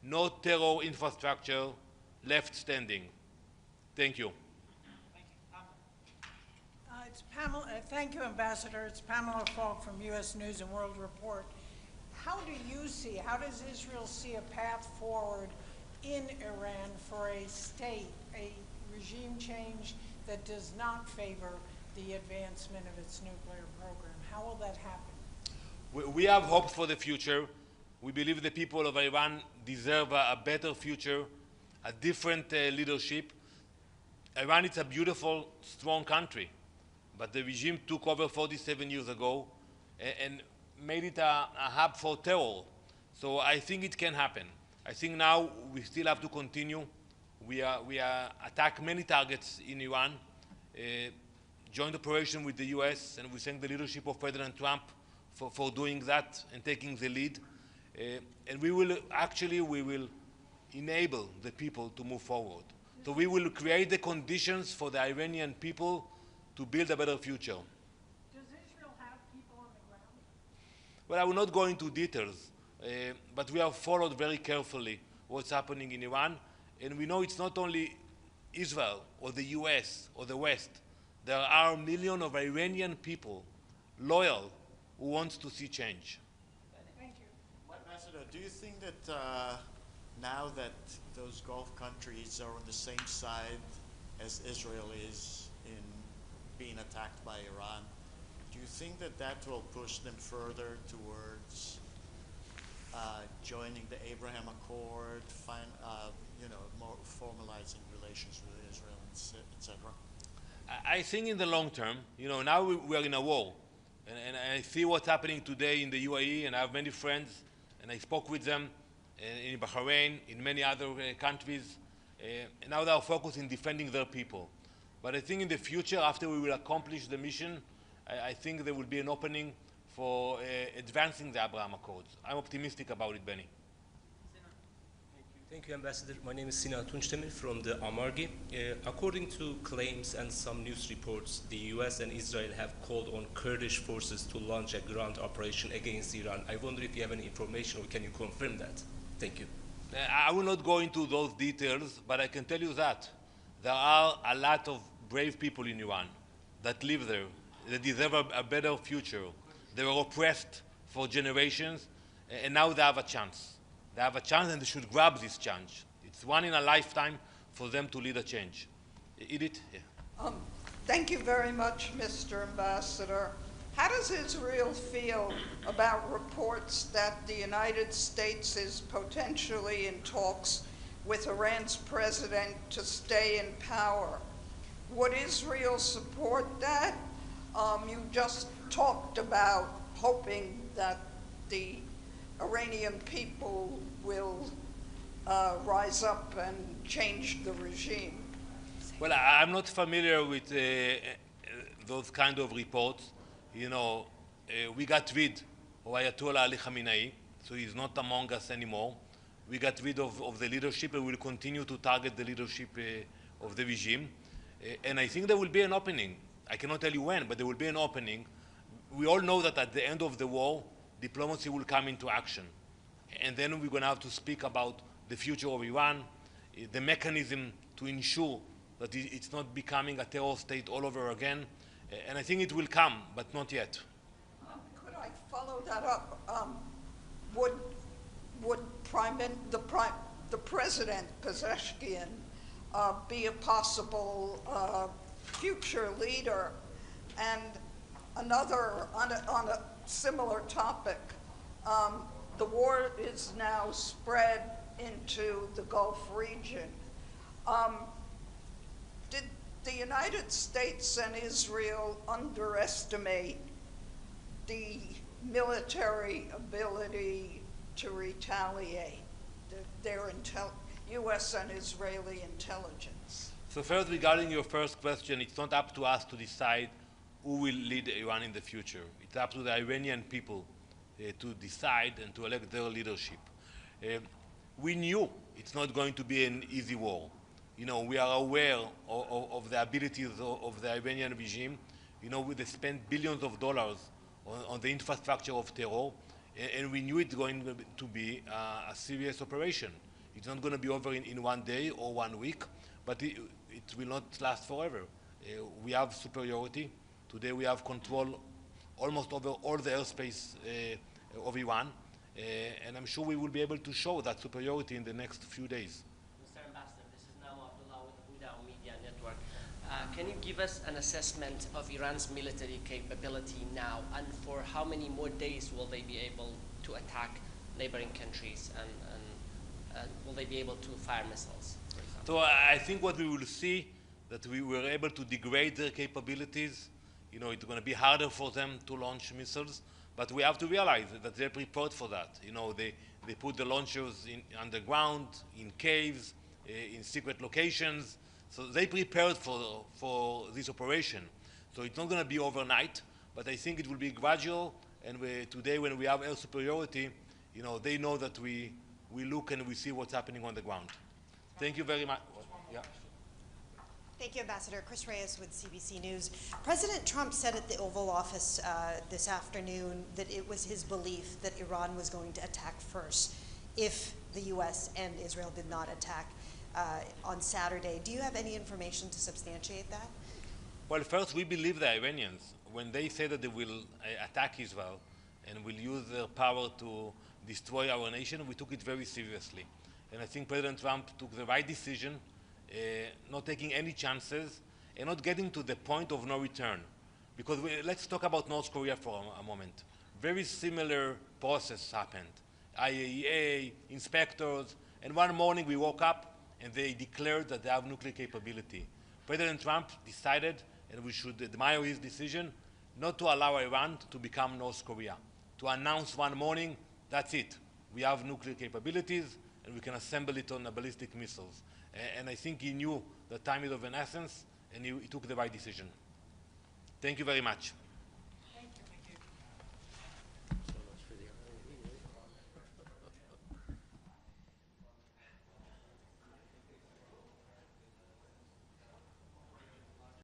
no terror infrastructure left standing. Thank you. It's Pamela. Thank you, Ambassador. It's Pamela Falk from U.S. News and World Report. How does Israel see a path forward in Iran for a regime change that does not favor the advancement of its nuclear program? How will that happen? We have hopes for the future. We believe the people of Iran deserve a better future, a different leadership. Iran is a beautiful, strong country, but the regime took over 47 years ago and made it a hub for terror. So I think it can happen. I think now we still have to continue. We attack many targets in Iran, joint operation with the US, and we thank the leadership of President Trump for doing that and taking the lead. And we will enable the people to move forward. So we will create the conditions for the Iranian people to build a better future. Does Israel have people on the ground? Well, I will not go into details, but we have followed very carefully what's happening in Iran, and we know it's not only Israel or the US or the West. There are millions of Iranian people, loyal, who want to see change. Thank you. Ambassador, do you think that now that those Gulf countries are on the same side as Israel is in being attacked by Iran, do you think that that will push them further towards joining the Abraham Accord, more formalizing relations with Israel, etc.? I think in the long term, now we are in a war, and I see what's happening today in the UAE, and I have many friends, and I spoke with them in Bahrain, in many other countries, and now they are focused in defending their people. But I think in the future, after we will accomplish the mission, I think there will be an opening for advancing the Abraham Accords. I'm optimistic about it, Benny. Thank you, Ambassador. My name is Sinan Tunçdemir from the Amargi. According to claims and some news reports, the US and Israel have called on Kurdish forces to launch a ground operation against Iran. I wonder if you have any information, or can you confirm that? Thank you. I will not go into those details, but I can tell you that there are a lot of brave people in Iran that live there, that deserve a better future. They were oppressed for generations, and now they have a chance. They have a chance, and they should grab this chance. It's one in a lifetime for them to lead a change. Edith? Yeah. Thank you very much, Mr. Ambassador. How does Israel feel about reports that the United States is potentially in talks with Iran's president to stay in power? Would Israel support that? You just talked about hoping that the Iranian people will rise up and change the regime. Well, I'm not familiar with those kind of reports. We got rid of Ayatollah Ali Khamenei, so he's not among us anymore. We got rid of the leadership, and we'll continue to target the leadership of the regime. And I think there will be an opening. I cannot tell you when, but there will be an opening. We all know that at the end of the war, diplomacy will come into action. And then we're going to have to speak about the future of Iran, the mechanism to ensure that it's not becoming a terror state all over again. And I think it will come, but not yet. Could I follow that up? Would the President Pezeshkian be a possible future leader? And another, on a similar topic, the war is now spread into the Gulf region. Did the United States and Israel underestimate the military ability to retaliate, their U.S. and Israeli intelligence? So first, regarding your first question, it's not up to us to decide who will lead Iran in the future. It's up to the Iranian people to decide and to elect their leadership. We knew it's not going to be an easy war. We are aware of the abilities of the Iranian regime. They spent billions of dollars on the infrastructure of terror, and we knew it's going to be a serious operation. It's not going to be over in 1 day or 1 week, but it will not last forever. We have superiority. Today we have control almost over all the airspace of Iran, and I'm sure we will be able to show that superiority in the next few days. Mr. Ambassador, this is Namo Abdullah with the Huda Media Network. Can you give us an assessment of Iran's military capability now, and for how many more days will they be able to attack neighboring countries, and will they be able to fire missiles, for example? So I think what we will see, that we were able to degrade their capabilities. You know, it's going to be harder for them to launch missiles, but we have to realize that they're prepared for that. You know, they put the launchers underground, in caves, in secret locations. So they prepared for this operation. So it's not going to be overnight, but I think it will be gradual. And today, when we have air superiority, you know, they know that we look and we see what's happening on the ground. Thank you very much. Yeah. Thank you, Ambassador. Chris Reyes with CBC News. President Trump said at the Oval Office this afternoon that it was his belief that Iran was going to attack first if the U.S. and Israel did not attack on Saturday. Do you have any information to substantiate that? Well, first, we believe the Iranians. When they say that they will attack Israel and will use their power to destroy our nation, we took it very seriously. And I think President Trump took the right decision, not taking any chances, and not getting to the point of no return. Because let's talk about North Korea for a moment. Very similar process happened. IAEA, inspectors, and one morning we woke up and they declared that they have nuclear capability. President Trump decided, and we should admire his decision, not to allow Iran to become North Korea. To announce one morning, that's it. We have nuclear capabilities, and we can assemble it on ballistic missiles. And I think he knew that time is of an essence, and he took the right decision. Thank you very much.